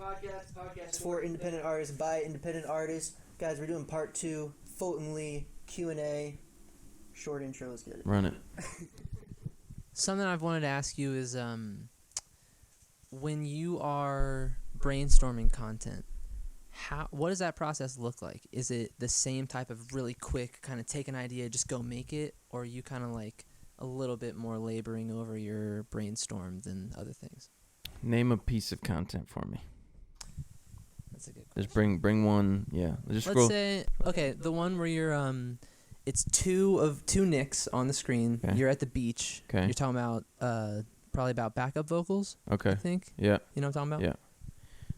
Podcast for independent artists by independent artists. Guys, we're doing part 2, Fulton Lee Q&A. Short intro, let's get it. Run it. Something I've wanted to ask you is when you are brainstorming content, what does that process look like? Is it the same type of really quick kind of take an idea, just go make it, or are you kind of like a little bit more laboring over your brainstorm than other things? Name a piece of content for me. That's a good question. Just bring one. Yeah. Just Let's scroll. say, okay, the one where you're it's two Nics on the screen. Okay. You're at the beach. Okay. You're talking about probably about backup vocals. Okay. I think. Yeah. You know what I'm talking about?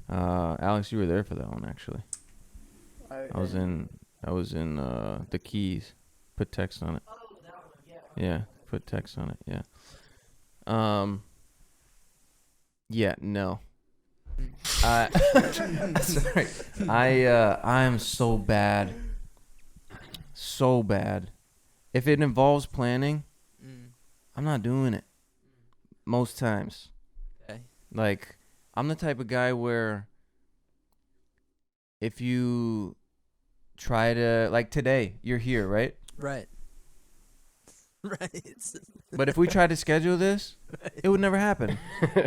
Yeah. Alex, you were there for that one actually. I was in the keys. Put text on it. Oh, that one, yeah. Yeah. Put text on it. Yeah. Yeah. No. Sorry. I am so bad. So bad. If it involves planning, I'm not doing it. Most times. Okay. Like, I'm the type of guy where if you try to, like today, you're here, right? Right. Right. But if we try to schedule this, it would never happen.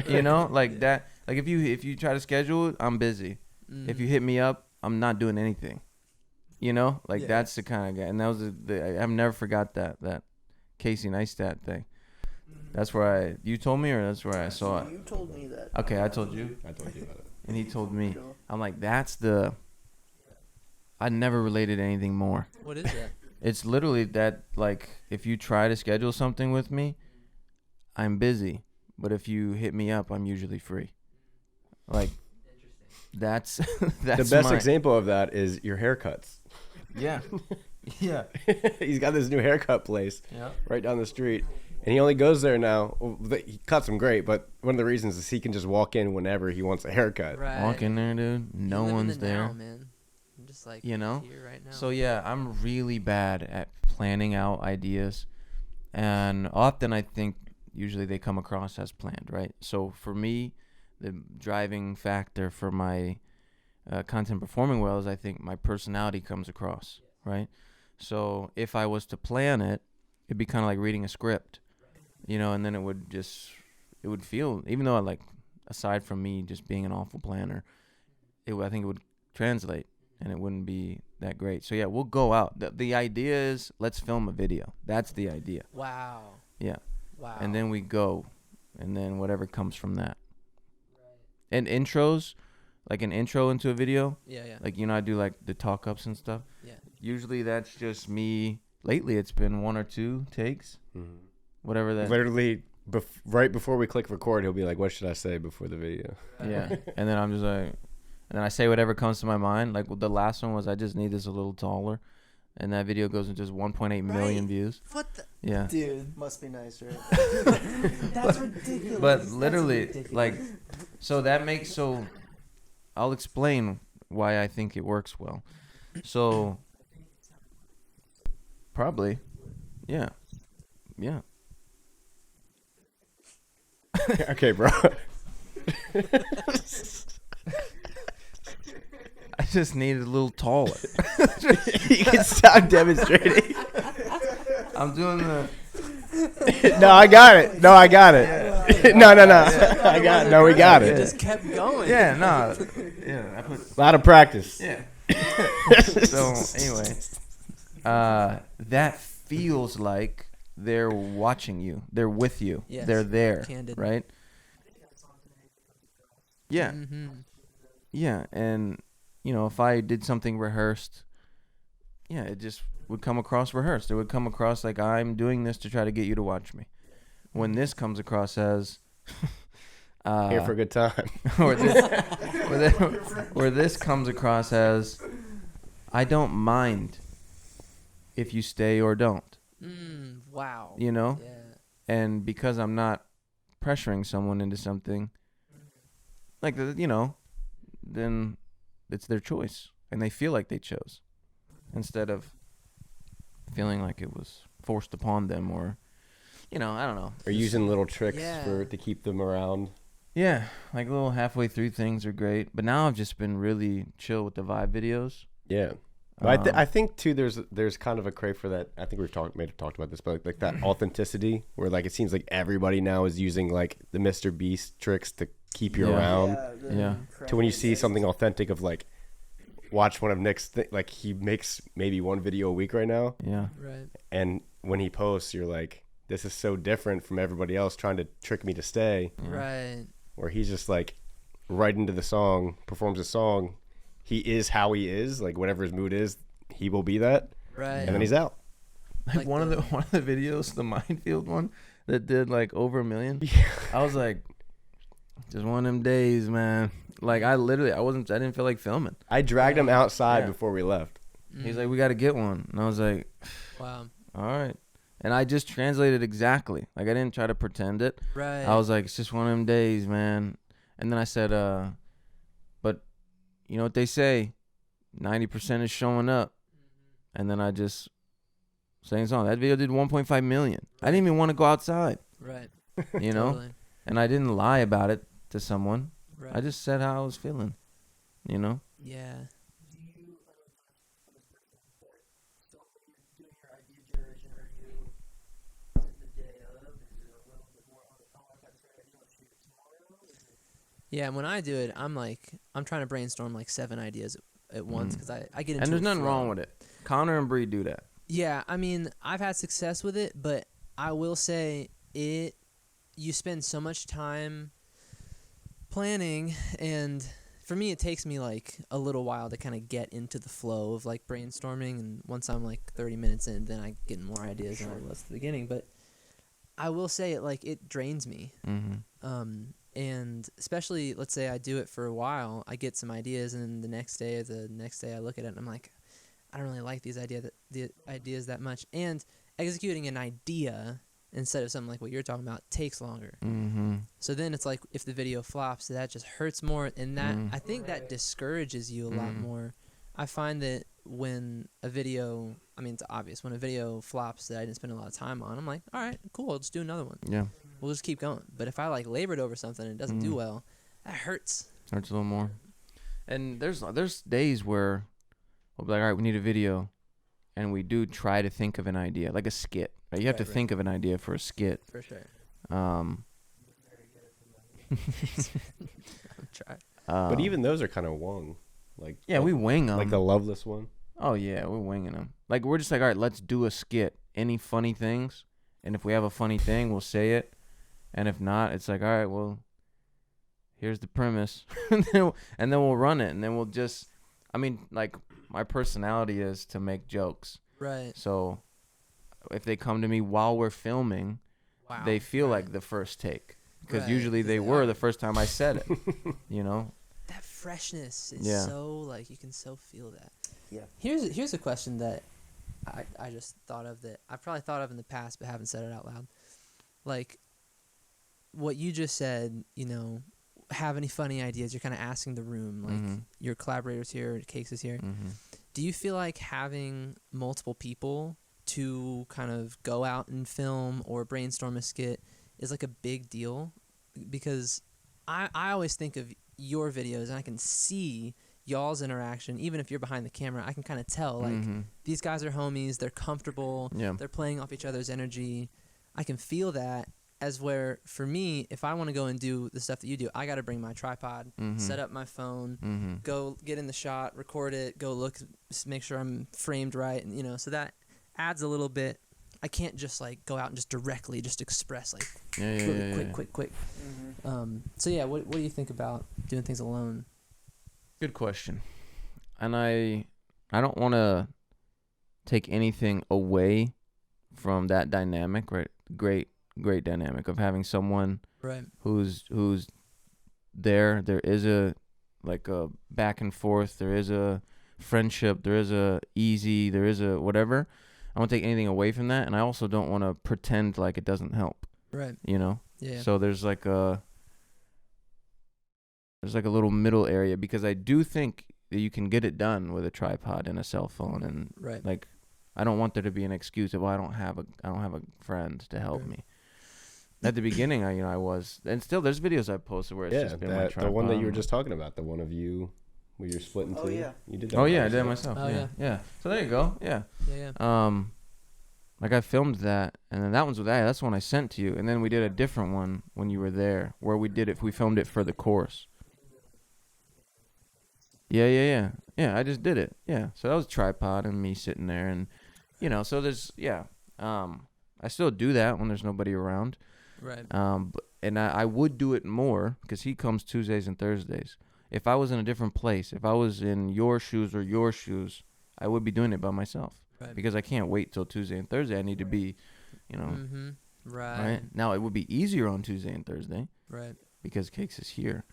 You know, like that. Like if you try to schedule it, I'm busy. If you hit me up, I'm not doing anything. You know, like that's the kind of guy. And that was I've never forgot that Casey Neistat thing. That's where you told me, or that's where I saw it. You told me that. Okay, I told you. I told you about it. And he told me. I'm like, I never related anything more. What is that? It's literally that, like, if you try to schedule something with me, I'm busy. But if you hit me up, I'm usually free. Like, that's the best example of that is your haircuts. Yeah. Yeah. He's got this new haircut place Yeah. right down the street. And he only goes there now. Well, he cuts them great, but one of the reasons is he can just walk in whenever he wants a haircut. Right. Walk in there, dude. No one's there. Now, man. I'm just like, You know? here right now. So yeah, I'm really bad at planning out ideas, and often I think usually they come across as planned, right? So for me, the driving factor for my content performing well is I think my personality comes across, right? So if I was to plan it, it'd be kind of like reading a script, you know, and then it would feel, even though aside from me just being an awful planner, I think it would translate. And it wouldn't be that great. So, yeah, we'll go out. The idea is let's film a video. That's the idea. Wow. Yeah. Wow. And then we go. And then whatever comes from that. Right. And intros, like an intro into a video. Yeah. Like, you know, I do like the talk-ups and stuff. Yeah. Usually that's just me. Lately it's been 1 or 2 takes. Mm-hmm. Whatever that. Literally, right before we click record, he'll be like, what should I say before the video? Yeah. And then I'm just like. And then I say whatever comes to my mind. Like the last one was I just need this a little taller. And that video goes into just 1.8 million views. What the? Yeah. Dude, must be nice, right? That's ridiculous. But literally, like, so that makes I'll explain why I think it works well. So, probably, yeah. Yeah. Okay, bro. I just need it a little taller. You can stop demonstrating. I'm doing the. No, I got it. No, I got it. Yeah. No. I got it. No, we got it. Just kept going. Yeah, no. Yeah, I put. A lot of practice. Yeah. So anyway, that feels like they're watching you. They're with you. Yes. They're there. Candid. Right? Yeah. Mm-hmm. Yeah, and you know, if I did something rehearsed, yeah, it just would come across rehearsed. It would come across like I'm doing this to try to get you to watch me. When this comes across as here for a good time, or this comes across as I don't mind if you stay or don't. Wow. You know? Yeah. And because I'm not pressuring someone into something, like, you know, then it's their choice. And they feel like they chose. Instead of feeling like it was forced upon them or, you know, I don't know. or using little tricks Yeah. to keep them around. Yeah, like little halfway through things are great, but now I've just been really chill with the vibe videos. Yeah. But I think too, there's kind of a crave for that. I think may have talked about this, but like that authenticity, where like it seems like everybody now is using like the Mr. Beast tricks to keep you around. Yeah. To when you see something authentic of like, watch one of Nick's like he makes maybe one video a week right now. Yeah. Right. And when he posts, you're like, this is so different from everybody else trying to trick me to stay. Yeah. Right. Where he's just like right into the song, performs a song. He is how he is, like whatever his mood is, he will be that. Right. And then he's out. Like one of the videos, the Minefield one that did like over 1 million. Yeah. I was like, just one of them days, man. Like I didn't feel like filming. I dragged him outside Yeah. before we left. He's like, we got to get one. And I was like, Wow. all right. And I just translated exactly. Like I didn't try to pretend it. Right. I was like, it's just one of them days, man. And then I said, but you know what they say, 90% is showing up. And then I just sang a song. That video did 1.5 million. I didn't even want to go outside, Right. you know? Totally. And I didn't lie about it to someone. Right. I just said how I was feeling, you know? Yeah. Yeah, and when I do it, I'm trying to brainstorm like 7 ideas at once because I get into And there's a nothing flow. wrong with it. Connor and Bree do that. Yeah, I mean, I've had success with it, but I will say you spend so much time planning, and for me, it takes me like a little while to kind of get into the flow of like brainstorming, and once I'm like 30 minutes in, then I get more ideas than I was at the beginning, but I will say it drains me. Mm-hmm. And especially, let's say I do it for a while, I get some ideas, and then the next day I look at it and I'm like, I don't really like the ideas that much. And executing an idea instead of something like what you're talking about takes longer. Mm-hmm. So then it's like if the video flops, that just hurts more, and that I think that discourages you a lot more. I find that when a video, I mean, it's obvious when a video flops that I didn't spend a lot of time on, I'm like, all right, cool, I'll just do another one. Yeah. We'll just keep going. But if I like labored over something and it doesn't do well, that hurts. Hurts a little more. And there's days where we'll be like, all right, we need a video, and we do try to think of an idea, like a skit. Right? You have to think of an idea for a skit. For sure. I'm trying. But even those are kind of wung. Like yeah, we wing them. like the Loveless one. Oh yeah, we're winging them. Like we're just like, all right, let's do a skit. Any funny things, and if we have a funny thing, we'll say it. And if not, it's like, all right, well, here's the premise, and then we'll run it, and then we'll just. I mean, like my personality is to make jokes. Right. So if they come to me while we're filming, they feel like the first take, because usually they were the first time I said it. You know. That freshness is so like you can so feel that. Yeah. Here's a question that I just thought of that I've probably thought of in the past but haven't said it out loud. Like what you just said, you know, have any funny ideas? You're kind of asking the room, like your collaborators here, Cakes is here. Do you feel like having multiple people to kind of go out and film or brainstorm a skit is like a big deal? Because I always think of your videos and I can see y'all's interaction. Even if you're behind the camera, I can kind of tell like these guys are homies, they're comfortable, they're playing off each other's energy. I can feel that. As where for me, if I want to go and do the stuff that you do, I got to bring my tripod, set up my phone, go get in the shot, record it, go look, make sure I'm framed right, and you know, so that adds a little bit. I can't just like go out and just directly just express like quick. So yeah, what do you think about doing things alone? Good question. And I don't want to take anything away from that dynamic, right? Great dynamic of having someone who's there. There is a back and forth. There is a friendship. There is a easy. There is a whatever. I don't take anything away from that, and I also don't want to pretend like it doesn't help. Right. You know. Yeah. So there's like a little middle area, because I do think that you can get it done with a tripod and a cell phone, and like I don't want there to be an excuse of, well, I don't have a friend to help me. At the beginning, I was, and still there's videos I posted where it's just been my tripod. The one that you were just talking about, the one of you where you're splitting two. Oh, yeah. You did that. Oh yeah, I did it myself. Oh, yeah. So there you go. Yeah. Yeah. Like I filmed that, and then that one's with that's the one I sent to you, and then we did a different one when you were there, where we filmed it for the course. Yeah. I just did it. Yeah. So that was tripod and me sitting there, and so there's I still do that when there's nobody around. Right. And I would do it more because he comes Tuesdays and Thursdays. If I was in a different place, if I was in your shoes or your shoes, I would be doing it by myself. Right. Because I can't wait till Tuesday and Thursday. I need to be, Mm-hmm. right. Now it would be easier on Tuesday and Thursday. Right. Because Cakes is here,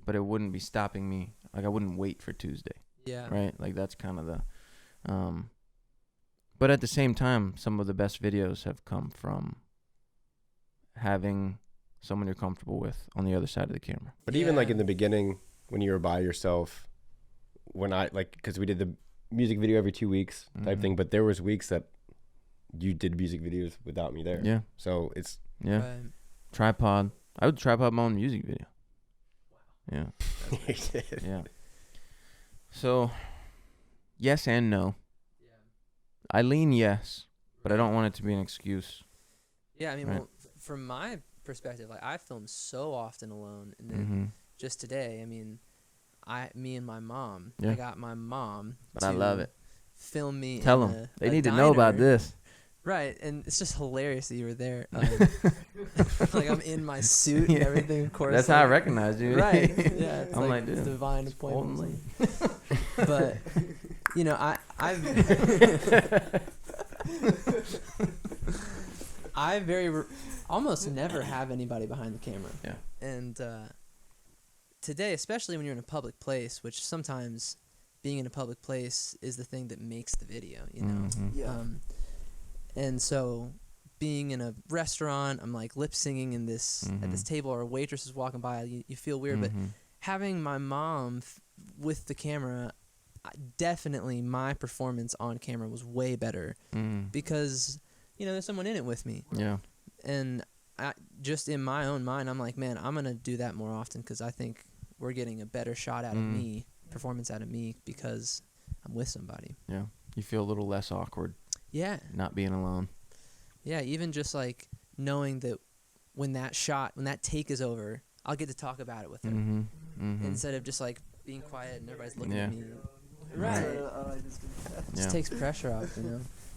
but it wouldn't be stopping me. Like I wouldn't wait for Tuesday. Yeah. Right. Like that's kind of the, but at the same time, some of the best videos have come from having someone you're comfortable with on the other side of the camera. But even like in the beginning, when you were by yourself, because we did the music video every 2 weeks type thing, but there was weeks that you did music videos without me there. Yeah. So it's Right. Tripod. I would tripod my own music video. Yeah. Yeah. So, yes and no. I lean yes, but I don't want it to be an excuse. Yeah, I mean, Right. well, from my perspective, like I film so often alone, and then just today, I mean, me and my mom. Yeah. I got my mom. But I love it. Film me. Tell in them. a They need to know about diner. this. Right, and it's just hilarious that you were there. Like I'm in my suit and everything. Of course, That's how I recognize you. Right. Yeah. It's I'm like like, dude, divine Fulton appointment. Lee. But I almost never have anybody behind the camera. Yeah. And today, especially when you're in a public place, which sometimes being in a public place is the thing that makes the video, Yeah. And so being in a restaurant, I'm like lip singing in this at this table, or a waitress is walking by, you feel weird. But having my mom with the camera, definitely my performance on camera was way better because there's someone in it with me. Yeah. And just in my own mind, I'm like, man, I'm gonna do that more often because I think we're getting a better shot out of me, performance out of me, because I'm with somebody. Yeah. You feel a little less awkward. Yeah. Not being alone. Yeah, even just like knowing that when that take is over, I'll get to talk about it with her instead of just like being quiet and everybody's looking at me. Right. Just takes pressure off,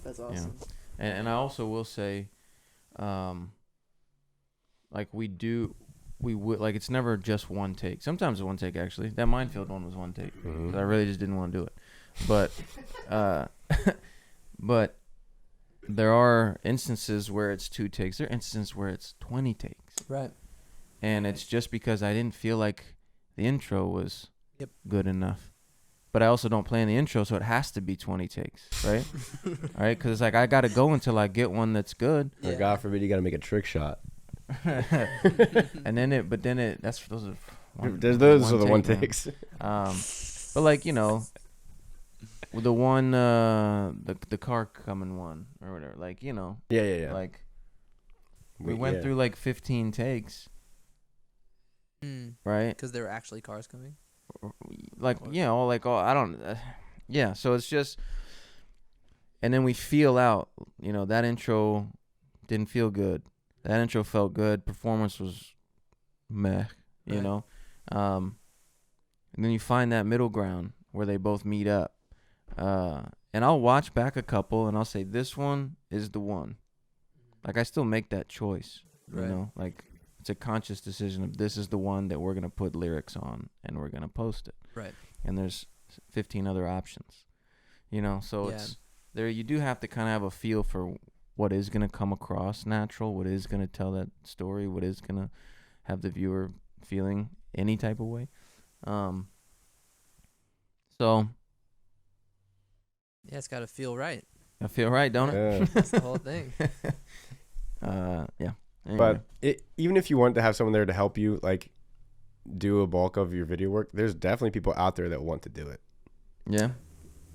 That's awesome. Yeah. And I also will say, like we would, like it's never just one take. Sometimes it's one take actually. That minefield one was one take. I really just didn't want to do it. But, but there are instances where it's 2 takes. There are instances where it's 20 takes. Right. And it's just because I didn't feel like the intro was good enough. But I also don't play in the intro, so it has to be 20 takes, right? All right, because it's like I got to go until I get one that's good. Yeah. Or God forbid you got to make a trick shot. And then those are the one takes. But like the one the car coming one or whatever, like Yeah. like we went through like 15 takes, right? Because there were actually cars coming. Like I don't so it's just, and then we feel out that intro didn't feel good, that intro felt good, performance was meh, you know, and then you find that middle ground where they both meet up, and I'll watch back a couple and I'll say this one is the one. Like I still make that choice, like it's a conscious decision of this is the one that we're going to put lyrics on and we're going to post it. Right. And there's 15 other options, so it's there. You do have to kind of have a feel for what is going to come across natural, what is going to tell that story, what is going to have the viewer feeling any type of way. So yeah, it's got to feel right. I feel right, don't it? Yeah. That's the whole thing. Yeah. But even if you want to have someone there to help you, like, do a bulk of your video work, there's definitely people out there that want to do it. Yeah.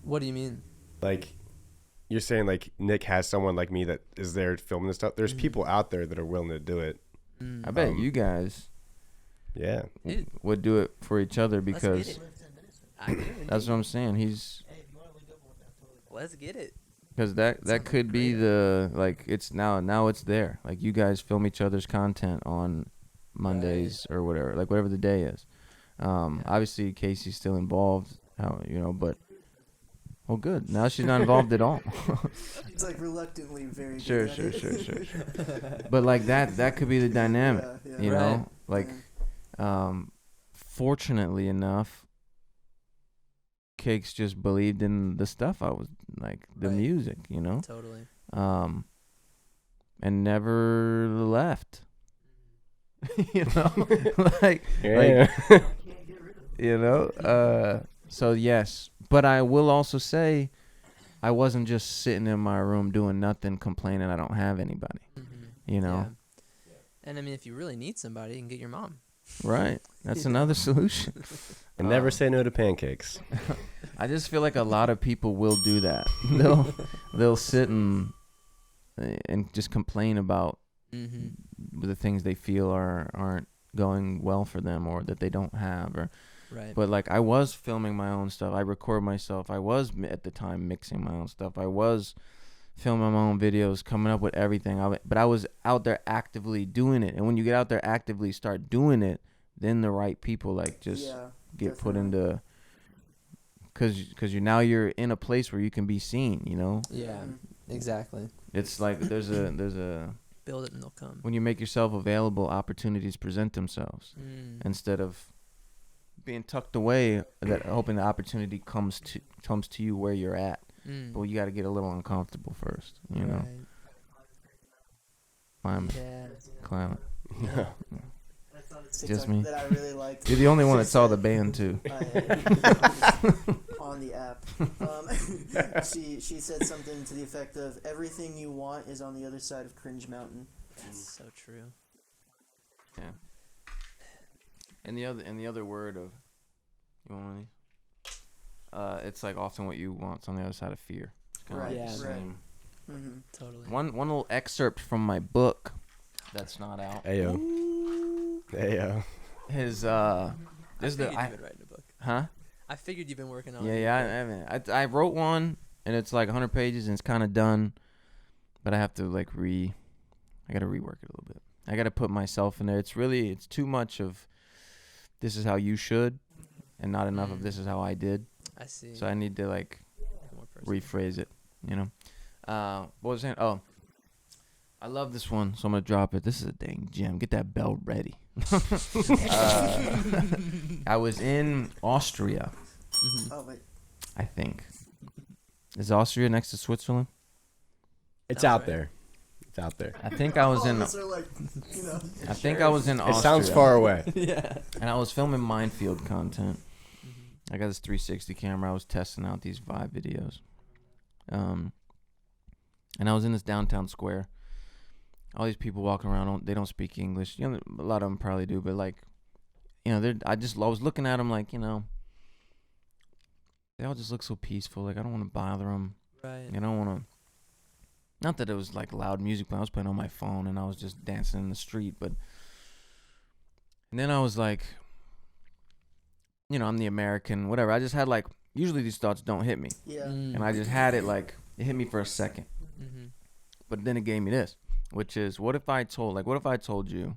What do you mean? Like, you're saying, like, Nick has someone like me that is there filming this stuff. There's people out there that are willing to do it. I bet you guys Yeah. Dude. would do it for each other Let's because get it. I do. that's what I'm saying. Let's get it. Because that Sounds could like be great. the like it's now it's there. Like you guys film each other's content on Mondays or whatever, like whatever the day is. Obviously Casey's still involved, but well, good. Now she's not involved at all. It's like reluctantly very Sure. good at it. But like that could be the dynamic, Yeah, you Right. know. Like, fortunately enough, Cakes just believed in the stuff I was like, the Right. music, Totally. and never left. like, Yeah. so yes, but I will also say I wasn't just sitting in my room doing nothing, complaining I don't have anybody, Yeah. And I mean, if you really need somebody, you can get your mom. right? That's another solution. And never say no to pancakes. I just feel like a lot of people will do that. They'll sit and just complain about the things they feel aren't going well for them or that they don't have Right. But like I was filming my own stuff. I record myself. I was at the time mixing my own stuff. I was filming my own videos, coming up with everything. But I was out there actively doing it. And when you get out there actively start doing it, then the right people like just get put into, because you're in a place where you can be seen. Yeah. Exactly. It's like there's a Build it and they'll come. when you make yourself available, opportunities present themselves instead of being tucked away, that hoping the opportunity comes to you where you're at. But you got to get a little uncomfortable first, Right. I'm Yeah. clown. Just Just me. that I really liked. You're the only one that saw the band too. On the app. She said something to the effect of, everything you want is on the other side of Cringe Mountain. That's so true. Yeah. And the other word of, you want one of these? It's like often what you want's on the other side of fear. It's kind of Right, like the right. same. Mm-hmm. Totally. One little excerpt from my book that's not out. Ayo. His this I is figured the you've been writing a book. huh? I figured you've been working on Yeah, it. yeah. I wrote one and it's like 100 pages and it's kind of done, but I have to like I gotta rework it a little bit. I gotta put myself in there. It's too much of this is how you should, and not enough of this is how I did. I see. So I need to like More personal. rephrase it. What was I saying? Oh, I love this one, so I'm gonna drop it. This is a dang gem. Get that bell ready. I was in Austria, Oh, wait. I think. Is Austria next to Switzerland? It's Sounds out right. there. It's out there. I think I was All in. of us are like, I think I was in It Austria. sounds far away. Yeah. And I was filming minefield content. I got this 360 camera. I was testing out these 5 videos. And I was in this downtown square. All these people walking around, they don't speak English. A lot of them probably do, but like, I was looking at them like, they all just look so peaceful. Like I don't want to bother them. Right. I don't want to. Not that it was like loud music, but I was playing on my phone and I was just dancing in the street. And then I was like, I'm the American, whatever. I just had like, usually these thoughts don't hit me. yeah. And I just had it like, it hit me for a second. Mm-hmm. But then it gave me this, which is, what if I told you,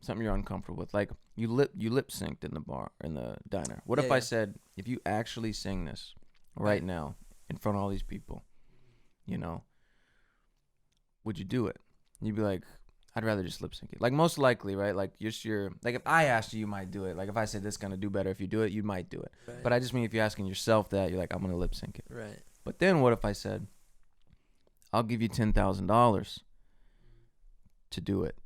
something you're uncomfortable with, like you lip synced in the diner. What if I said, if you actually sing this right now in front of all these people, would you do it? And you'd be like, I'd rather just lip sync it. Like most likely, right? Like you're like if I asked you, you might do it. Like if I said this is gonna do better if you do it, you might do it. Right. But I just mean if you're asking yourself that, you're like, I'm gonna lip sync it. Right. But then what if I said, I'll give you $10,000 to do it?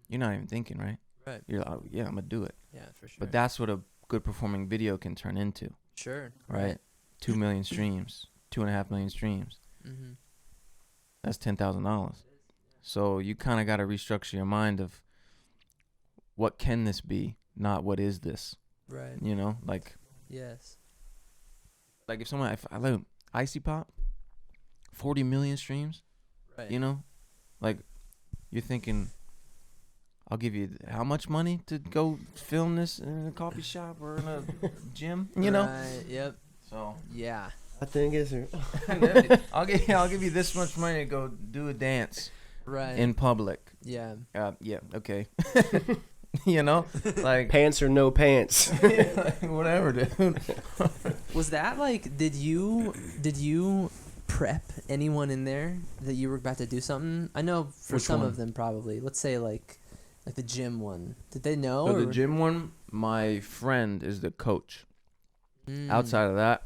You're not even thinking, right? Right. You're like, oh, yeah, I'm gonna do it. Yeah, for sure. But that's what a good performing video can turn into, Sure. right? 2 million streams, 2.5 million streams. Mm-hmm. That's $10,000. So you kind of got to restructure your mind of what can this be, not what is this. Right. Like Yes. if someone, I like Icy Pop, 40 million streams, Right. like you're thinking, I'll give you how much money to go film this in a coffee shop or in a gym, you know? Right. Yep. So Yeah. I think it's I'll give you this much money to go do a dance Right. in public. Yeah. Yeah, okay. You know, like pants or no pants. like, whatever, dude. Was that like? Did you prep anyone in there that you were about to do something? I know for Which some one? of them probably. Let's say like the gym one. Did they know? So or? the gym one, my friend is the coach. Mm. Outside of that,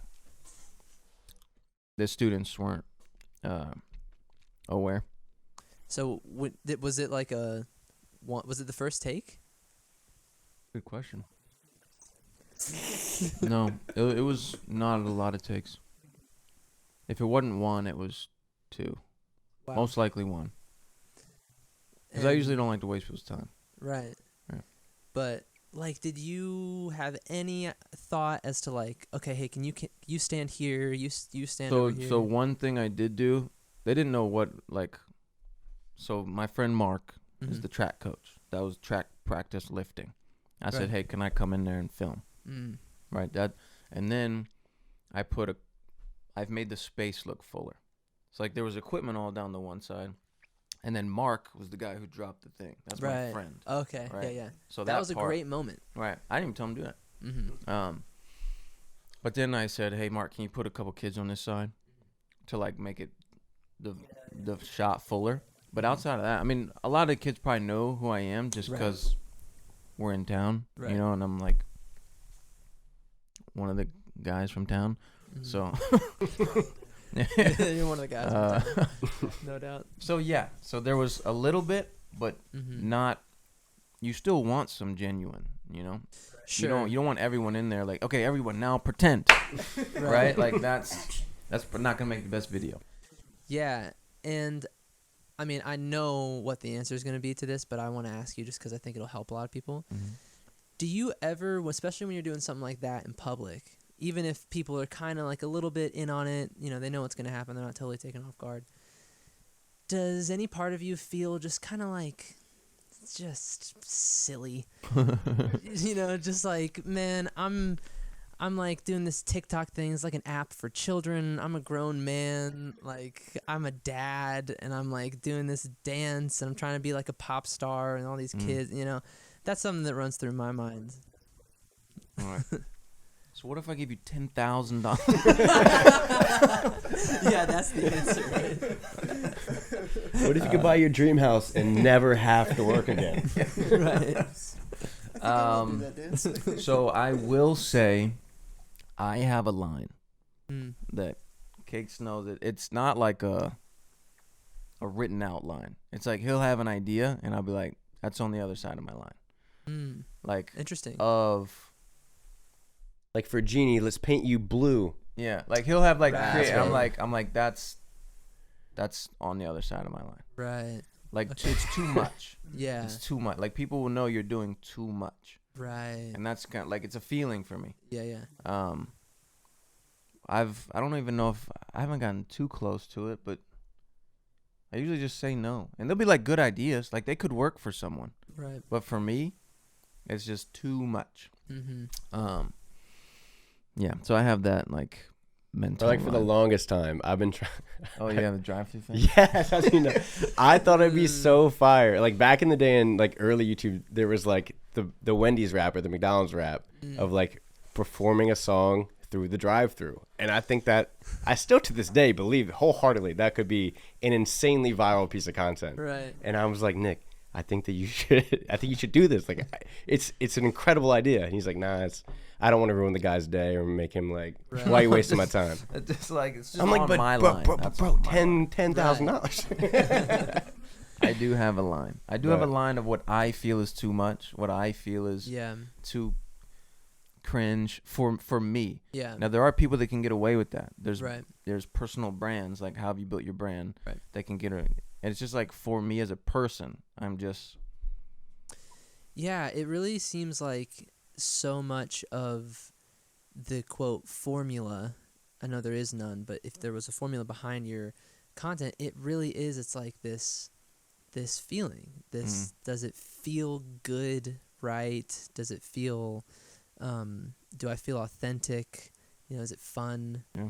the students weren't aware. So was it like a? Was it the first take? Good question. No, it was not a lot of takes. If it wasn't one, it was two. Wow. Most likely one. Because I And- usually don't like to waste people's time. Right. Right. But like, did you have any thought as to like, okay, hey, can you stand here? You stand over here. So one thing I did do, they didn't know what like. So my friend Mark is Mhm. the track coach. That was track practice lifting. I Right. said, hey, can I come in there and film? Mm. Right. And then I've made the space look fuller. It's like there was equipment all down the one side, and then Mark was the guy who dropped the thing. That's Right. my friend. Okay. Right. Yeah. So That was a part- great moment. Right. I didn't even tell him to do that. Mm-hmm. But then I said, hey, Mark, can you put a couple kids on this side to like make it the shot fuller? But outside of that, I mean, a lot of the kids probably know who I am just Right. because we're in town, Right. you know, and I'm like one of the guys from town. Mhm. So You're one of the guys. with that. No doubt. So yeah, so there was a little bit, but Mm-hmm. not. You still want some genuine, you know. Sure. You don't want everyone in there like, okay, everyone now pretend, right? Like that's not gonna make the best video. Yeah, and I mean, I know what the answer is going to be to this, but I want to ask you just because I think it'll help a lot of people. Do you ever, especially when you're doing something like that in public, even if people are kind of like a little bit in on it, you know, they know what's going to happen, they're not totally taken off guard, does any part of you feel just kind of like just silly? You know, just like, man, I'm like doing this TikTok thing. It's like an app for children. I'm a grown man. Like, I'm a dad, and I'm like doing this dance, and I'm trying to be like a pop star, and all these kids, you know. That's something that runs through my mind. All right. So what if I give you $10,000? Yeah, that's the answer, right? What if you could buy your dream house and never have to work again? Right. So I will say, I have a line Mm. that Cakes knows it. It's not like a written out line. It's like he'll have an idea, and I'll be like, that's on the other side of my line. Mm. Like Interesting. Like for Genie, let's paint you blue. Yeah, like he'll have like Right. I'm like that's on the other side of my line. Right. Like Okay. it's too much. Yeah. It's too much. Like people will know you're doing too much, Right. and that's kind of like it's a feeling for me. Yeah, yeah. I don't even know if I haven't gotten too close to it, but I usually just say no, and they'll be like good ideas, like they could work for someone, Right. but for me, it's just too much. Mm-hmm. Yeah. So I have that like mental. Or like for the line. longest time, I've been trying. Oh, you have a drive-through thing? Yes, I thought it'd be so fire. Like back in the day in like early YouTube, there was like the Wendy's rap or the McDonald's rap of like performing a song through the drive-through, and I think that I still to this day believe wholeheartedly that could be an insanely viral piece of content. Right. And I was like, Nick, I think you should do this. Like, it's an incredible idea. And he's like, nah, I don't want to ruin the guy's day or make him like, Right. why are you wasting my time? It's just like it's just I'm like, on but my line. That's bro, on my line. $10,000. I do have a line. I do have a Right. line of what I feel is too much, what I feel is Yeah. too cringe for me. Yeah. Now there are people that can get away with that. Right. There's personal brands, like how have you built your brand, Right. that can get and it's just like for me as a person, I'm just Yeah, it really seems like so much of the quote formula, I know there is none, but if there was a formula behind your content, it really is, it's like this this feeling? Does it feel good, right? Does it feel, do I feel authentic? You know, is it fun? Yeah.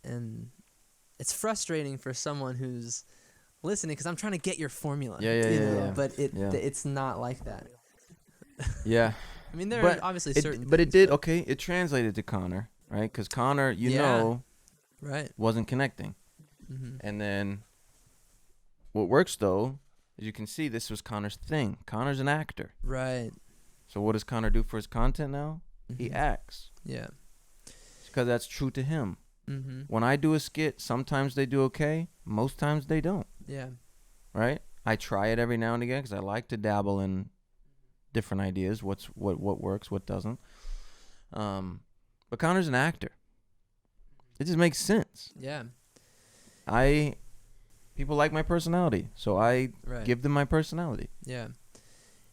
And it's frustrating for someone who's listening because I'm trying to get your formula. Yeah. But it's not like that. Yeah. I mean, there are obviously certain But it things, did, okay, it translated to Connor, right? Because Connor, right. wasn't connecting. Mm-hmm. And then what works, though, as you can see, this was Connor's thing. Connor's an actor. Right. So what does Connor do for his content now? Mm-hmm. He acts. Yeah. Because that's true to him. Mm-hmm. When I do a skit, sometimes they do okay. Most times they don't. Yeah. Right? I try it every now and again because I like to dabble in different ideas. What works, what doesn't. But Connor's an actor. It just makes sense. Yeah. People like my personality, so I give them my personality. Yeah.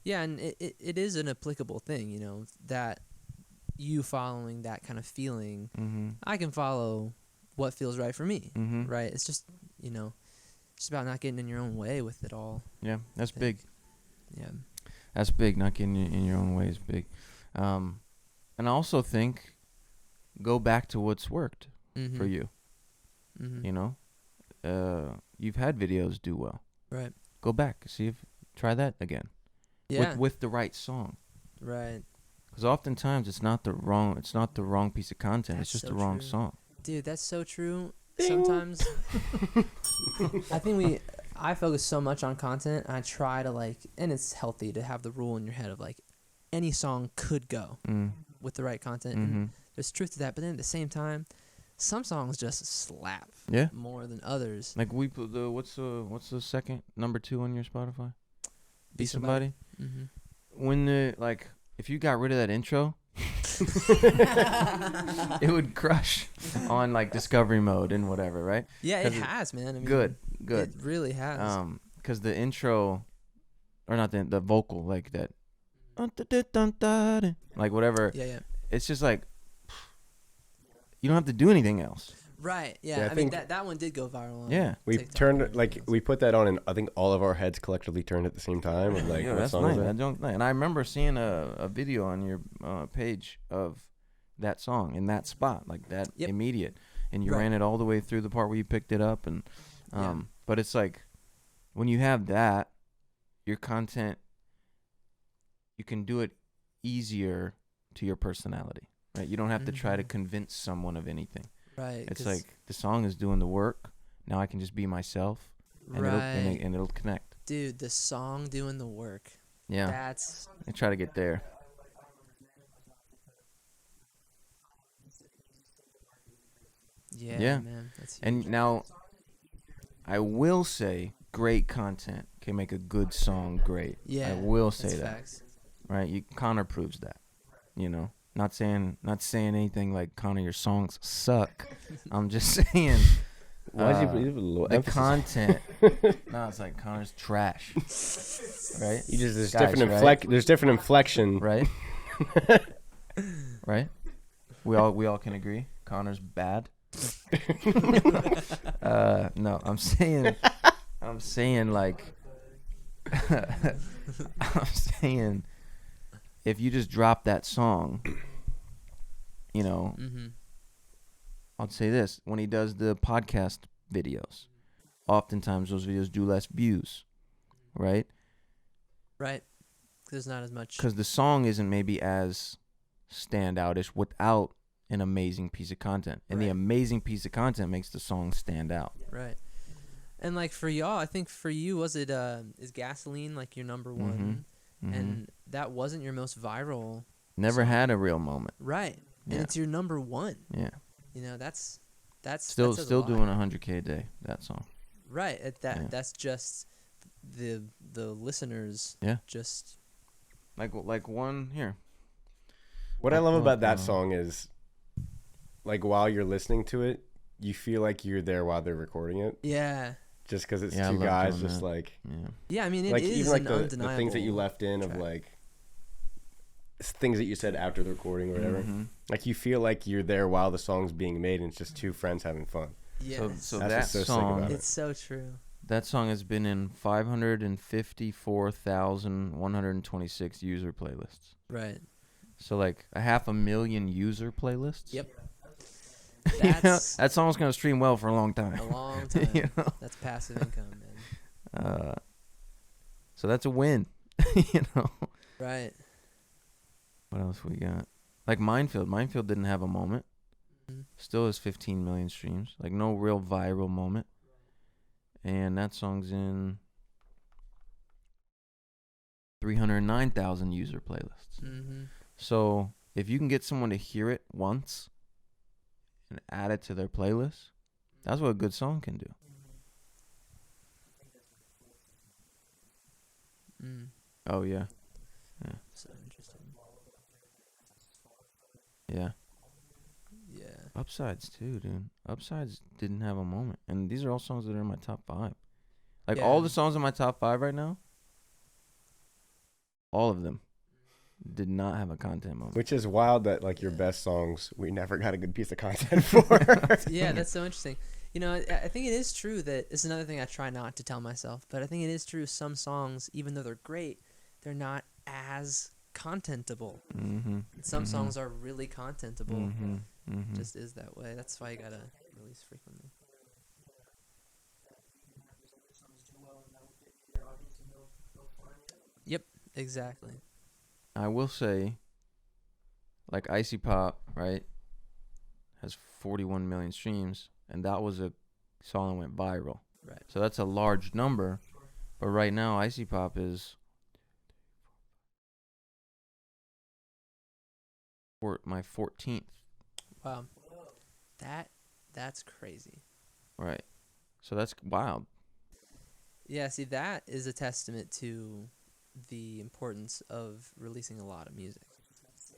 Yeah, and it is an applicable thing, you know, that you following that kind of feeling. Mm-hmm. I can follow what feels right for me, Mm-hmm. right? It's just, you know, just about not getting in your own way with it all. Yeah, that's big. Yeah. That's big. Not getting in your own way is big. And I also think go back to what's worked Mm-hmm. for you. Mm-hmm. You know, you've had videos do well. Right. Go back, try that again. Yeah. With the right song. Right. Because oftentimes it's not the wrong piece of content. That's it's just so the wrong true. song. Dude, that's so true. Ding. Sometimes I think I focus so much on content, and I try to and it's healthy to have the rule in your head of any song could go with the right content. Mm-hmm. And there's truth to that, but then at the same time, some songs just slap more than others. Like we put what's the second number 2 on your Spotify? Be Somebody. Mm-hmm. When if you got rid of that intro, it would crush on discovery mode and whatever, right? Yeah, it has, man. I mean, good. It really has. Because the intro, or not the vocal, like that, like whatever. Yeah. It's just you don't have to do anything else. Right. Yeah, Yeah. I I mean think- that one did go viral. On Yeah. We TikTok turned and everything else. we put that on, and I think all of our heads collectively turned at the same time. Of Yeah, what that's song nice. is that? And I remember seeing a video on your page of that song in that spot, like that Yep. immediate, and you Right. ran it all the way through the part where you picked it up, and but it's when you have that, your content, you can do it easier to your personality, right? You don't have to try to Mhm. convince someone of anything. Right. It's 'cause- the song is doing the work. Now I can just be myself, and right. it'll connect. Dude, the song doing the work. Yeah, That's I try to get there. Yeah. man. That's huge. And now, I will say, great content can make a good song great. yeah, I will say that's that. facts. Right? Connor proves that. You know, not saying anything like Connor, your songs suck. I'm just saying. Why'd you put a little The emphasis? content? No, it's Connor's trash. Right? There's Guys, different right? There's different inflection. Right? Right? We all can agree. Connor's bad. No, I'm saying I'm saying if you just drop that song, Mm-hmm. I'll say this: when he does the podcast videos, oftentimes those videos do less views, right? Right. There's not as much. Because the song isn't maybe as standoutish without an amazing piece of content, and the Right. amazing piece of content makes the song stand out. Right. And for y'all, I think for you, was it is Gasoline your number one? Mhm. And that wasn't your most viral. Never song. had a real moment. Right. Yeah. And it's your number one. Yeah. That's Still that says a lot. doing 100K a day. That song. Right. Yeah. That's just the listeners. Yeah. Just Like one here. What I love about that Uh, song is, while you're listening to it, you feel like you're there while they're recording it, yeah. just because it's Yeah, I two love guys doing just that. Yeah. Yeah. I mean, it is even an the undeniable things that you left in track. of things that you said after the recording or whatever. Mhm. Like you feel like you're there while the song's being made, and it's just two friends having fun. Yeah. So That's that what's so sick song, about it. It's so true. That song has been in 554,126 user playlists. Right. So like 500,000 user playlists. Yep. You know, That's that song's gonna stream well for a long time. a long time. You know? That's passive income, man. So that's a win. You know. Right. What else we got? Like Minefield. Minefield didn't have a moment. Mm-hmm. Still has 15 million streams. Like no real viral moment. And that song's in 309,000 user playlists. Mm-hmm. So if you can get someone to hear it once and add it to their playlist, that's what a good song can do. Mm. Oh yeah. So interesting. Yeah. Yeah. Upsides too, dude. Upsides didn't have a moment. And these are all songs that are in my top 5. Like Yeah. all the songs in my top 5 right now, all of them did not have a content moment. Which is wild that like your best songs we never got a good piece of content for. Yeah, that's so interesting. You know, I think it is true that it's another thing I try not to tell myself, but I think it is true some songs, even though they're great, they're not as contentable. Mm-hmm. Some songs are really contentable. Mm-hmm. Mm-hmm. Just is that way. That's why you gotta release frequently. Yep, exactly. I will say, like Icy Pop, right, has 41 million streams, and that was a song that went viral. Right. So that's a large number, but right now Icy Pop is my 14th. Wow. That's crazy. Right. So that's wild. Yeah, see, that is a testament to the importance of releasing a lot of music.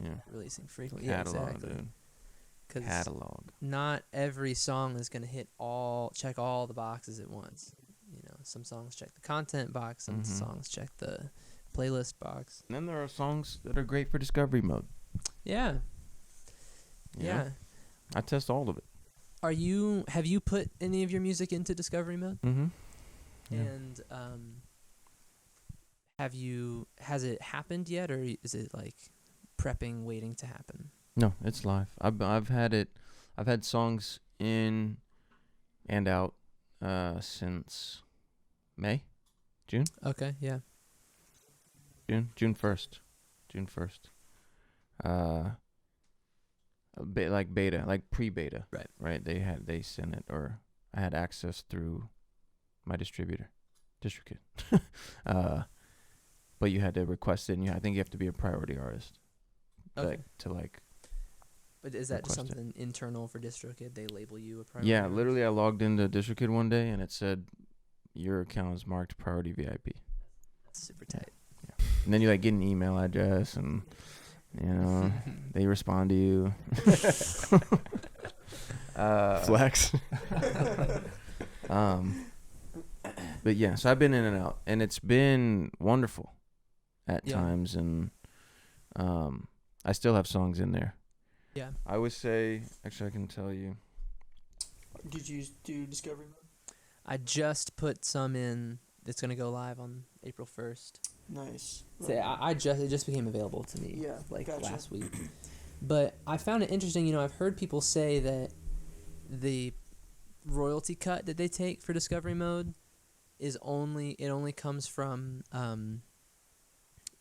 Yeah. Releasing frequently. Catalog, Yeah, exactly. dude. 'Cause Catalog. not every song is going to check all the boxes at once. You know, some songs check the content box, some Mhm. songs check the playlist box. And then there are songs that are great for discovery mode. Yeah. you Yeah. know? I test all of it. Have you put any of your music into discovery mode? Mm-hmm. Yeah. And has it happened yet, or is it like prepping, waiting to happen? No, it's live. I've had songs in and out since June Okay, yeah. 1st. Like beta, like pre-beta. Right. They sent it, or I had access through my distributor, DistroKid. But you had to request it, and I think you have to be a priority artist. Okay. But is that just request it. something internal for DistroKid? They label you a priority? Yeah, artist? literally, I logged into DistroKid one day, and it said your account is marked priority VIP. That's super tight. And then you get an email address, and they respond to you. Flex. But yeah, so I've been in and out, and it's been wonderful at times, and I still have songs in there. Yeah. I would say, actually, I can tell you. Did you do discovery mode? I just put some in. It's gonna go live on April 1st. Nice. So it just became available to me. Yeah, gotcha. Last week. But I found it interesting. I've heard people say that the royalty cut that they take for discovery mode only comes from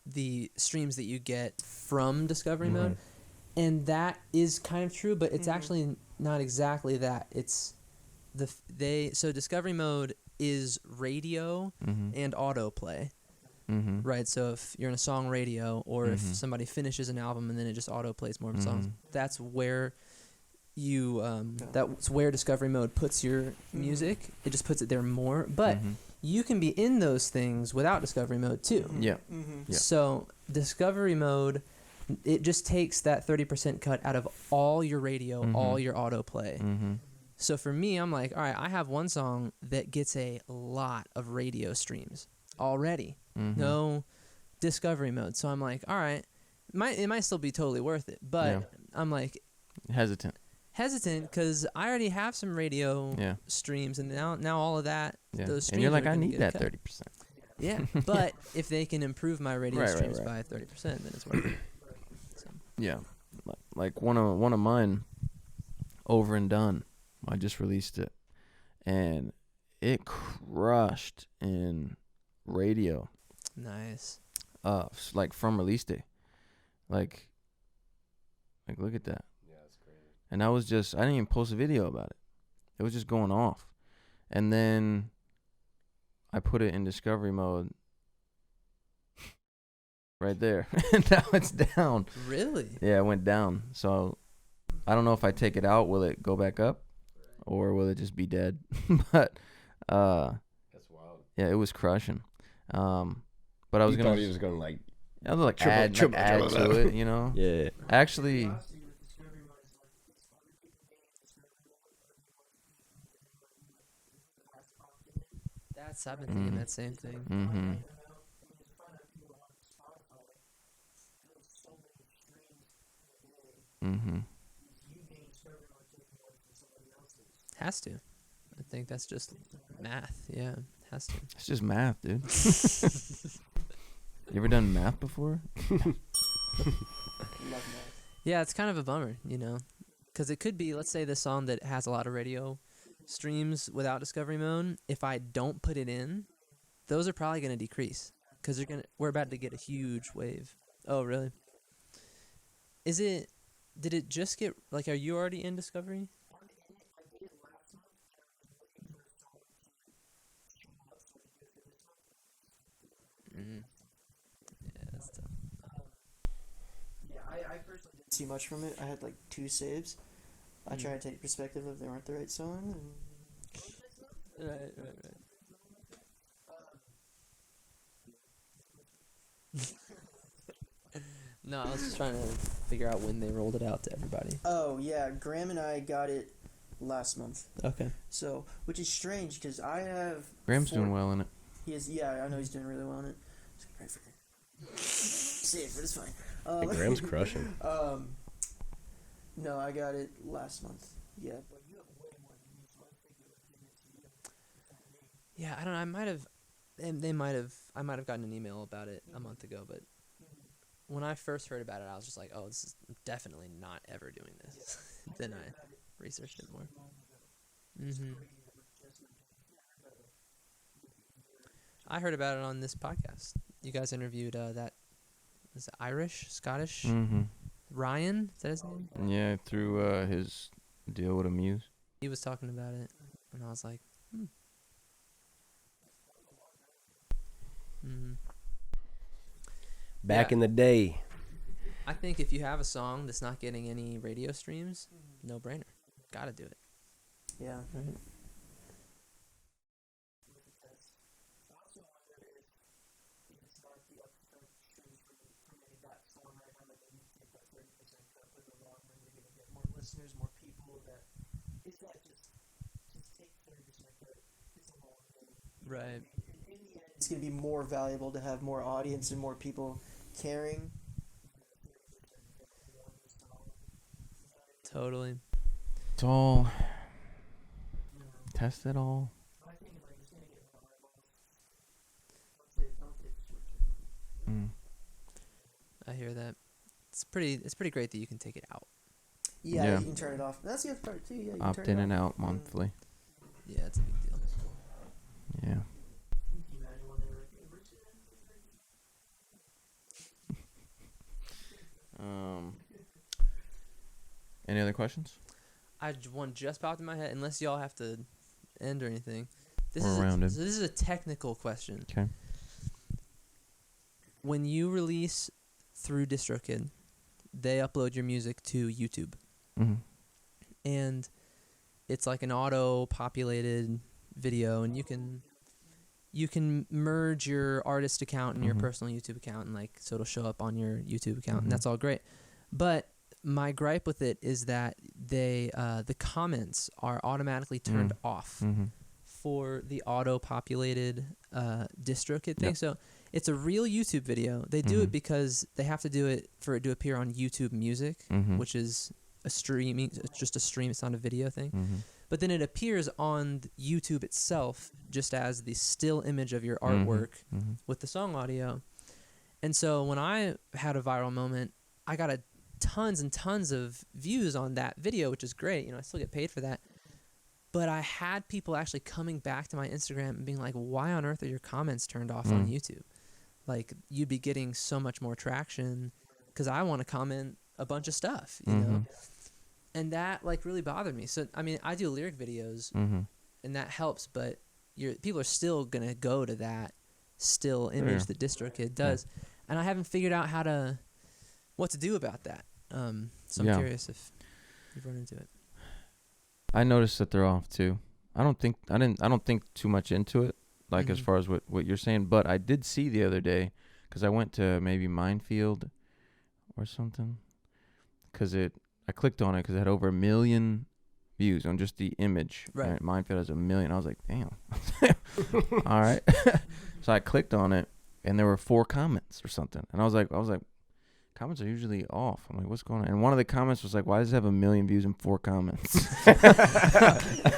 the streams that you get from discovery mode, and that is kind of true, but it's actually not exactly that. It's so discovery mode is radio and autoplay. Mm-hmm. Right, so if you're in a song radio, or if somebody finishes an album and then it just auto plays more of the songs, that's where that's where discovery mode puts your music. It just puts it there more, but you can be in those things without discovery mode too. Yeah. Yeah. So discovery mode, it just takes that 30% cut out of all your radio, all your autoplay. So for me, I'm like, all right, I have one song that gets a lot of radio streams already. No discovery mode. So I'm like, all right, it might still be totally worth it, but I'm like hesitant. hesitant because I already have some radio Yeah. streams, and now all of that, Yeah. those streams And you're like, are I gonna need get that cut. 30%. Yeah, but if they can improve my radio Right, streams right. by 30%, then it's worth it. So, Yeah. Like one of mine, Over and Done. I just released it, and it crushed in radio. nice. Like from release day. Like look at that. Yeah, that's crazy. And I didn't even post a video about it. It was just going off. And then I put it in discovery mode right there. And now it's down. Really? Yeah, it went down. So I don't know if I take it out, will it go back up? Or will it just be dead? But That's wild. yeah, it was crushing. But I was Thought he was gonna like. I was like triple- add triple to that. it, you know? Yeah. Actually, I've been thinking Mm. that same thing. mm-hmm. Mm-hmm. Has to. I think that's just math. Yeah, has to. It's just math, dude. You ever done math before? Love that. Yeah, it's kind of a bummer, because it could be, let's say, the song that has a lot of radio streams without discovery mode. If I don't put it in, those are probably going to decrease because we're about to get a huge wave. Oh, really? Did it just get, like, are you already in discovery? Mm. Yeah, that's tough. Yeah, I personally didn't see much from it. I had like 2 saves. I tried to take perspective if they weren't the right song. And Right. No, I was just trying to figure out when they rolled it out to everybody. oh yeah, Graham and I got it last month. Okay. So, which is strange because I have. Graham's 4 doing well in it. He is. Yeah, I know he's doing really well in it. So, right for safe, but it's fine. Hey, Graham's crushing. No, I got it last month. Yeah. Yeah, I don't know. I might have gotten an email about it a month ago, but when I first heard about it, I was just like, "Oh, this is definitely not ever doing this." Then I researched it more. I heard about it on this podcast. You guys interviewed that was it Irish, Scottish Mm-hmm. Ryan. Is that his name? Yeah, through his deal with Amuse. He was talking about it, and I was like, Back Yeah. in the day. I think if you have a song that's not getting any radio streams, no brainer. Gotta do it. Yeah. Right. More listeners, more people. That is that just take 30%. It's a long thing. Right. It's going to be more valuable to have more audience and more people caring. Totally. It's all. Test it all. Mm. I hear that. It's pretty great that you can take it out. Yeah, Yeah. you can turn it off. That's the other part too. Yeah, you can Opt turn in it and off. out monthly. Yeah, it's a big deal. Yeah. Any other questions? One just popped in my head. Unless y'all have to end or anything. We're around it. So this is a technical question. Okay. When you release through DistroKid, they upload your music to YouTube, Mm-hmm. and it's like an auto-populated video, and you can merge your artist account and your Mhm. personal YouTube account, and like so it'll show up on your YouTube account, Mhm. and that's all great. But my gripe with it is that the comments are automatically turned off Mm-hmm. for the auto-populated DistroKid thing. Yep. So it's a real YouTube video. They do it Mhm. because they have to do it for it to appear on YouTube Music, Mm-hmm. which is a streaming, it's just a stream. It's not a video thing. Mm-hmm. But then it appears on YouTube itself just as the still image of your Mm-hmm. artwork with the song audio. And so when I had a viral moment, I got tons and tons of views on that video, which is great. You know, I still get paid for that. But I had people actually coming back to my Instagram and being like, why on earth are your comments turned off on YouTube? Like, you'd be getting so much more traction because I want to comment a bunch of stuff, you know? And that, like, really bothered me. So, I mean, I do lyric videos, and that helps, but people are still going to go to that still image that DistroKid does. And I haven't figured out what to do about that. So I'm curious if you've run into it. I noticed that they're off too. I don't think too much into it, like as far as what you're saying. But I did see the other day, because I went to maybe Minefield or something, because I clicked on it because it had over 1 million views on just the image. Right. Minefield has 1 million. I was like, damn. All right. So I clicked on it, and there were 4 comments or something, and I was like. Comments are usually off. I'm like, what's going on? And one of the comments was like, why does it have 1 million views and 4 comments? I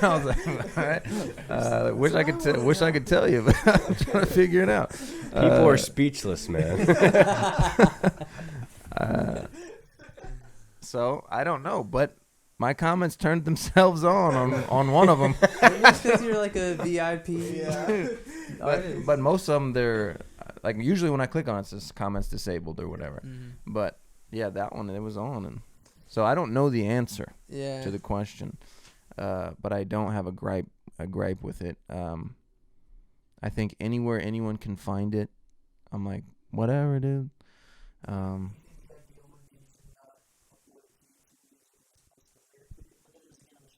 was like, all right. Wish I could tell you, but I'm trying to figure it out. People are speechless, man. So I don't know, but my comments turned themselves on one of them. It's because you're like a VIP. But most of them, they're like, usually when I click on it, it says comments disabled or whatever. But yeah, that one, it was on, and so I don't know the answer to the question, but I don't have a gripe with it. I think anywhere anyone can find it, I'm like, whatever, dude.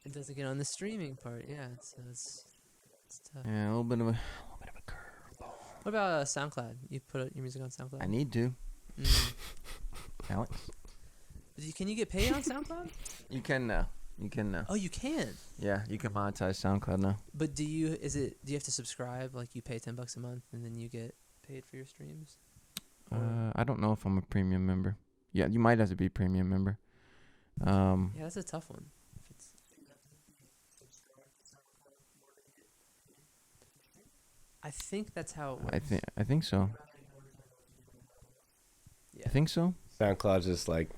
It doesn't get on the streaming part. Yeah, it's tough. Yeah, a little bit of a curveball. What about SoundCloud? You put your music on SoundCloud? I need to. Alex? Can you get paid on SoundCloud? You can now. Oh, you can? Yeah, you can monetize SoundCloud now. But do you have to subscribe? Like, you pay $10 a month and then you get paid for your streams? I don't know if I'm a premium member. Yeah, you might have to be a premium member. Yeah, that's a tough one. I think that's how it works. I think so. Yeah. I think so. SoundCloud's just like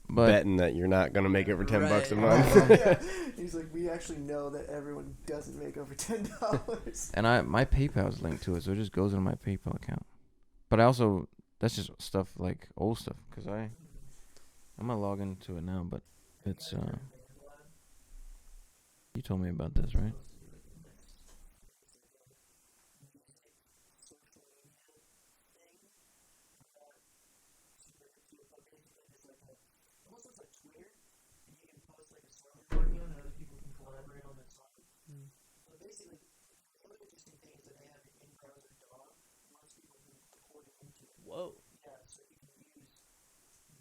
betting that you're not gonna make it for $10 a Right. month. He's like, we actually know that everyone doesn't make over $10. And my PayPal is linked to it, so it just goes into my PayPal account. But I also, that's just stuff like old stuff, because I'm gonna log into it now, but it's you told me about this, right? Whoa. Yeah, so you can use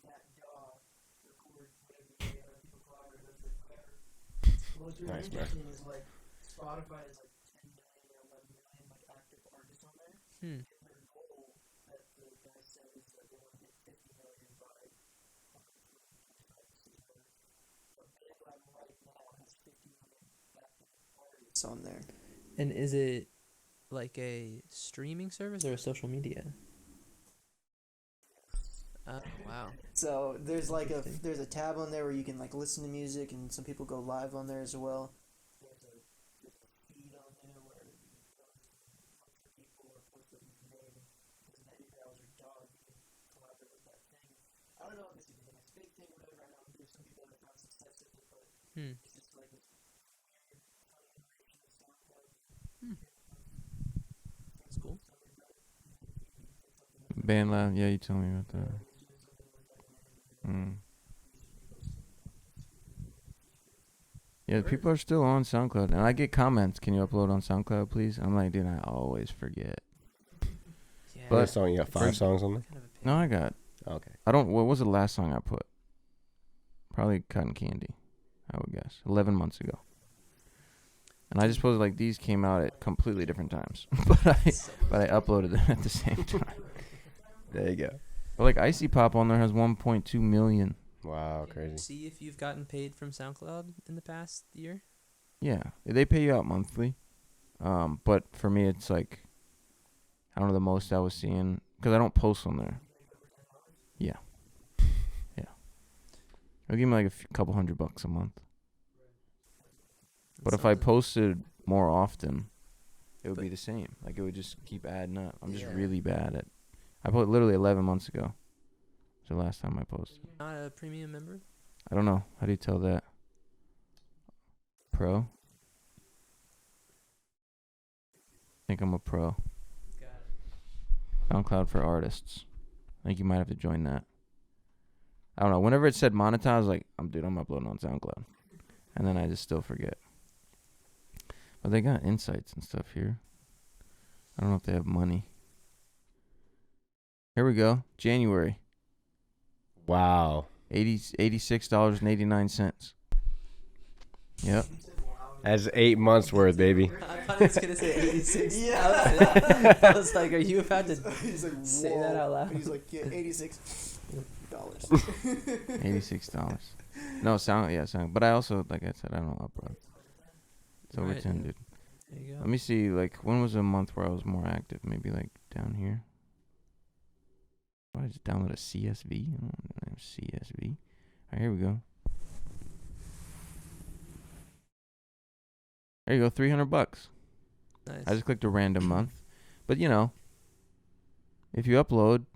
that DAW to record whatever you get, or people collaborate with it, whatever. What's really interesting is, like, Spotify is like 10 million or 11 million like active artists on there. And their goal that the guy said is that they want to hit 50 million by but Bandlab right now has 50 million active artists on there. And is it like a streaming service or a social media? Wow. So there's like there's a tab on there where you can like listen to music, and some people go live on there as well. There's a feed on there where people are post their name, there's an edit browser dog, you can collaborate with that thing. I don't know if this is the next big thing or whatever. I know there's some people that have found success with it, but it's just like this weird funny integration of SoundCloud. That's cool. BandLab, yeah, you told me about that. Yeah, people are still on SoundCloud, and I get comments. Can you upload on SoundCloud, please? I'm like, dude, I always forget. Yeah. But what song? You got 5 songs on there? Kind of a pain. No, I got. Okay. What was the last song I put? Probably Cotton Candy, I would guess. 11 months ago. And I just suppose like these came out at completely different times, but I uploaded them at the same time. There you go. But like Icy Pop on there has 1.2 million Wow, Can crazy. you see if you've gotten paid from SoundCloud in the past year? Yeah, they pay you out monthly. But for me, it's like, I don't know, the most I was seeing, because I don't post on there. Yeah. Yeah. They'll give me like a couple $100 a month. But if I posted more often, it would be the same. Like, it would just keep adding up. I'm just really bad at. I put literally 11 months ago. Was the last time I posted. Not a premium member? I don't know. How do you tell that? Pro? I think I'm a pro. Got it. SoundCloud for artists. I think you might have to join that. I don't know. Whenever it said monetize, I was like, I'm uploading on SoundCloud. And then I just still forget. But they got insights and stuff here. I don't know if they have money. Here we go. January. Wow. $86.89. Yep. That's 8 months worth, baby. I thought he was going to say 86. Yeah. I was like, are you about to He's like, say whoa. that out loud? He's like, yeah, $86. $86. No, sound. But I also, like I said, I don't upload. It's over Right. 10, dude. There you go. Let me see, like, when was a month where I was more active? Maybe, like, down here. I just download a CSV. I don't have CSV. All right, here we go. There you go, $300. Nice. I just clicked a random month. But, you know, if you upload,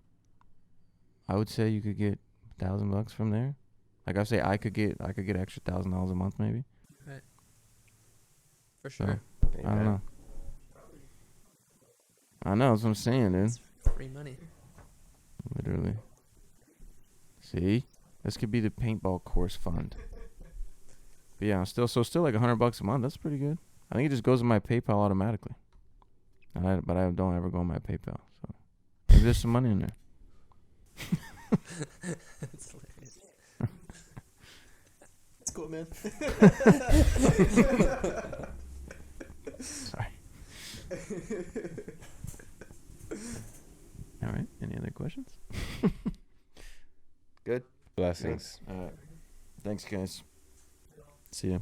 I would say you could get $1,000 from there. Like I say, I could get extra $1,000 a month maybe. Right. For sure. I don't know. I know, that's what I'm saying, dude. It's free money. Literally. See? This could be the paintball course fund. But yeah, still like $100 a month. That's pretty good. I think it just goes in my PayPal automatically. But I don't ever go on my PayPal. So maybe there's some money in there. That's hilarious. It's cool, man. Sorry. All right. Any other questions? Good. Blessings. Thanks, guys. See ya.